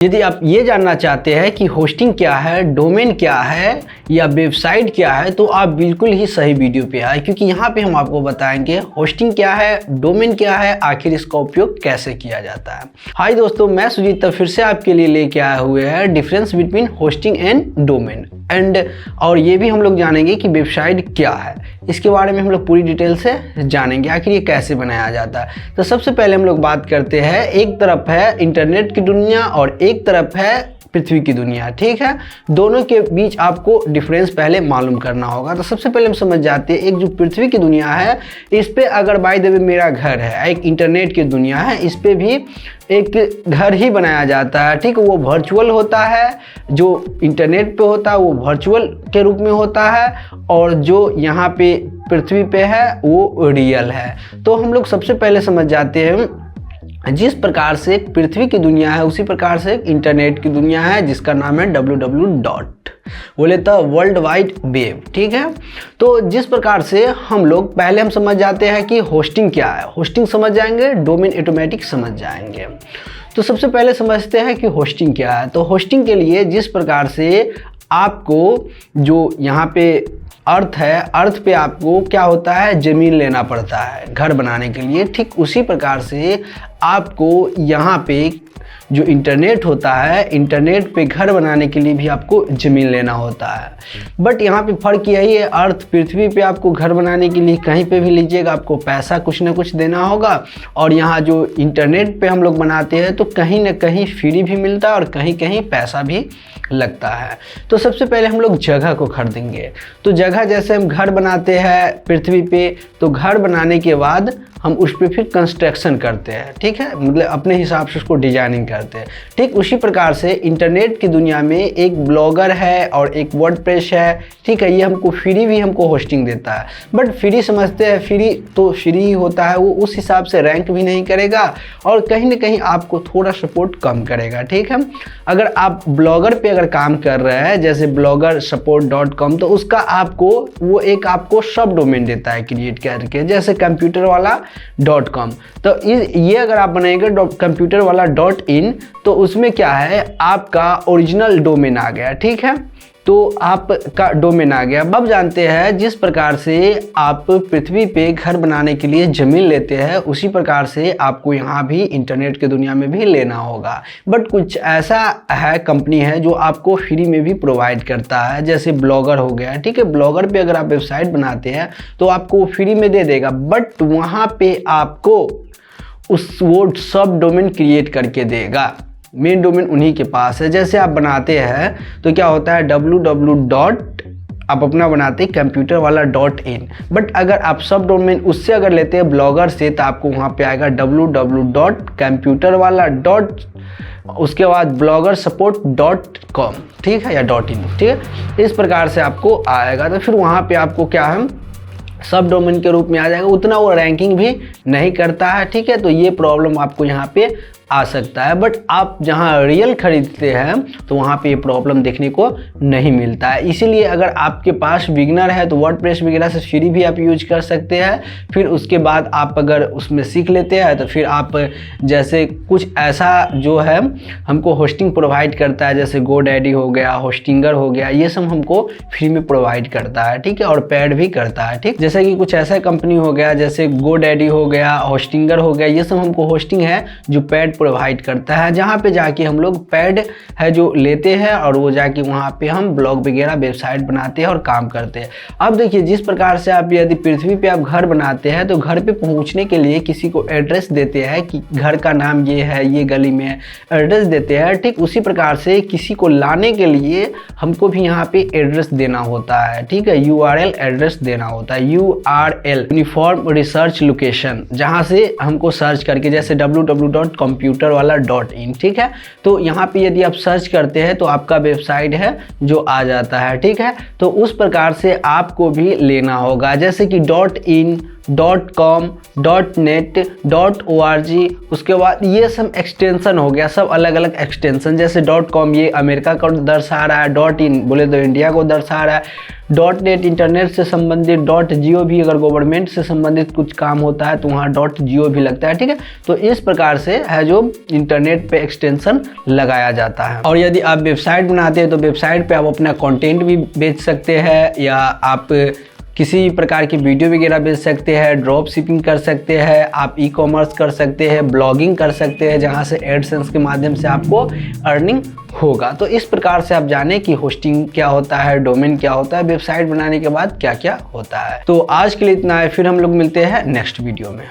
यदि आप ये जानना चाहते हैं कि होस्टिंग क्या है, डोमेन क्या है या वेबसाइट क्या है, तो आप बिल्कुल ही सही वीडियो पे आए, क्योंकि यहाँ पे हम आपको बताएंगे होस्टिंग क्या है, डोमेन क्या है, आखिर इसका उपयोग कैसे किया जाता है। हाय दोस्तों, मैं सुजीत फिर से आपके लिए लेके आए हुए हैं difference between hosting and domain और ये भी हम लोग जानेंगे कि वेबसाइट क्या है, इसके बारे में हम लोग पूरी डिटेल से जानेंगे आखिर ये कैसे बनाया जाता है। तो सबसे पहले हम लोग बात करते हैं, एक तरफ है इंटरनेट की दुनिया और एक तरफ है पृथ्वी की दुनिया। ठीक है, दोनों के बीच आपको डिफरेंस पहले मालूम करना होगा। तो सबसे पहले हम समझ जाते हैं, एक जो पृथ्वी की दुनिया है इस पे अगर बाय द वे मेरा घर है, एक इंटरनेट की दुनिया है, इस पे भी एक घर ही बनाया जाता है। ठीक, वो वर्चुअल होता है, जो इंटरनेट पे होता है वो वर्चुअल के रूप में होता है, और जो यहाँ पे पृथ्वी पे है वो रियल है। तो हम लोग सबसे पहले समझ जाते हैं, जिस प्रकार से पृथ्वी की दुनिया है उसी प्रकार से इंटरनेट की दुनिया है, जिसका नाम है www. बोले तो वर्ल्ड वाइड वेब। ठीक है, तो जिस प्रकार से हम लोग पहले हम समझ जाते हैं कि होस्टिंग क्या है, होस्टिंग समझ जाएंगे, डोमेन ऑटोमेटिक समझ जाएंगे। तो सबसे पहले समझते हैं कि होस्टिंग क्या है। तो होस्टिंग के लिए जिस प्रकार से आपको जो यहाँ पे अर्थ है, अर्थ पे आपको क्या होता है, ज़मीन लेना पड़ता है घर बनाने के लिए, ठीक उसी प्रकार से आपको यहाँ पे जो इंटरनेट होता है, इंटरनेट पे घर बनाने के लिए भी आपको ज़मीन लेना होता है। बट यहाँ पे फ़र्क यही है, अर्थ पृथ्वी पे आपको घर बनाने के लिए कहीं पे भी लीजिएगा आपको पैसा कुछ ना कुछ देना होगा, और यहाँ जो इंटरनेट पे हम लोग बनाते हैं तो कहीं ना कहीं फ्री भी मिलता है और कहीं कहीं पैसा भी लगता है। तो सबसे पहले हम लोग जगह को खरीदेंगे। तो जगह जैसे हम घर बनाते हैं पृथ्वी पे, तो घर बनाने के बाद हम उस पर फिर कंस्ट्रक्शन करते हैं। ठीक है, मतलब अपने हिसाब से उसको डिजाइनिंग करते हैं। ठीक उसी प्रकार से इंटरनेट की दुनिया में एक ब्लॉगर है और एक वर्डप्रेस है। ठीक है, ये हमको फ्री भी हमको होस्टिंग देता है, बट फ्री समझते हैं, फ्री तो फ्री ही होता है, वो उस हिसाब से रैंक भी नहीं करेगा और कहीं ना कहीं आपको थोड़ा सपोर्ट कम करेगा। ठीक है, अगर आप ब्लॉगर पे अगर काम कर रहे हैं जैसे bloggersupport.com, तो उसका आपको वो एक आपको सब डोमेन देता है क्रिएट करके, जैसे कंप्यूटर वाला .com। तो ये अगर आप बनाएंगे कंप्यूटर वाला .in, तो उसमें क्या है, आपका ओरिजिनल डोमेन आ गया। ठीक है, तो आपका डोमेन आ गया। अब जानते हैं, जिस प्रकार से आप पृथ्वी पे घर बनाने के लिए ज़मीन लेते हैं उसी प्रकार से आपको यहाँ भी इंटरनेट की दुनिया में भी लेना होगा। बट कुछ ऐसा है, कंपनी है जो आपको फ्री में भी प्रोवाइड करता है, जैसे ब्लॉगर हो गया। ठीक है, ब्लॉगर पे अगर आप वेबसाइट बनाते हैं तो आपको फ्री में दे देगा, बट वहाँ पे आपको वो सब डोमेन क्रिएट करके देगा। मेन डोमेन उन्हीं के पास है। जैसे आप बनाते हैं तो क्या होता है, www. आप अपना बनाते हैं कंप्यूटर वाला .in, बट अगर आप सब डोमेन उससे अगर लेते हैं ब्लॉगर से, तो आपको वहाँ पे आएगा www.computerwala. उसके बाद bloggersupport.com, ठीक है, या .in। ठीक है, इस प्रकार से आपको आएगा। तो फिर वहाँ पे आपको क्या है, सब डोमेन के रूप में आ जाएगा, उतना वो रैंकिंग भी नहीं करता है। ठीक है, तो ये प्रॉब्लम आपको यहाँ पे आ सकता है, बट आप जहाँ रियल खरीदते हैं तो वहाँ पे ये प्रॉब्लम देखने को नहीं मिलता है। इसीलिए अगर आपके पास बिगिनर है तो वर्डप्रेस वगैरह से फ्री भी आप यूज कर सकते हैं। फिर उसके बाद आप अगर उसमें सीख लेते हैं तो फिर आप जैसे कुछ ऐसा जो है हमको होस्टिंग प्रोवाइड करता है, जैसे GoDaddy हो गया, होस्टिंगर हो गया, ये सब हमको फ्री में प्रोवाइड करता है। ठीक है, और पेड भी करता है। ठीक, जैसे कि कुछ ऐसा कंपनी हो गया जैसे GoDaddy हो गया, होस्टिंगर हो गया, ये सब हमको होस्टिंग है जो पेड प्रोवाइड करता है, जहाँ पे जाके हम लोग पेड है जो लेते हैं और वो जाके वहाँ पे हम ब्लॉग वगैरह वेबसाइट बनाते हैं और काम करते हैं। अब देखिए, जिस प्रकार से आप यदि पृथ्वी पे आप घर बनाते हैं तो घर पे पहुँचने के लिए किसी को एड्रेस देते हैं कि घर का नाम ये है, ये गली में एड्रेस देते हैं। ठीक उसी प्रकार से किसी को लाने के लिए हमको भी यहाँ पे एड्रेस देना होता है। ठीक है, URL एड्रेस देना होता है, URL यूनिफॉर्म रिसर्च लोकेशन, जहाँ से हमको सर्च करके, जैसे www.computerwala.in। ठीक है, तो यहाँ पे यदि आप सर्च करते हैं तो आपका वेबसाइट है जो आ जाता है। ठीक है, तो उस प्रकार से आपको भी लेना होगा, जैसे कि .in .com, .net, .org, उसके बाद ये सब एक्सटेंशन हो गया, सब अलग अलग एक्सटेंशन। जैसे .com ये अमेरिका को दर्शा रहा है, .in बोले तो इंडिया को दर्शा रहा है, .net इंटरनेट से संबंधित, .gov भी अगर गवर्नमेंट से संबंधित कुछ काम होता है तो वहाँ .gov भी लगता है, ठीक है। तो इस प्रकार से है जो इंटरनेट पे एक्सटेंशन लगाया जाता है। और यदि आप वेबसाइट बनाते हैं तो वेबसाइट पे आप अपना कंटेंट भी बेच सकते हैं, या आप किसी प्रकार की वीडियो वगैरह बेच सकते हैं, ड्रॉप शिपिंग कर सकते हैं, आप ई कॉमर्स कर सकते हैं, ब्लॉगिंग कर सकते हैं, जहां से एडसेंस के माध्यम से आपको अर्निंग होगा। तो इस प्रकार से आप जाने कि होस्टिंग क्या होता है, डोमेन क्या होता है, वेबसाइट बनाने के बाद क्या क्या होता है। तो आज के लिए इतना है, फिर हम लोग मिलते हैं नेक्स्ट वीडियो में।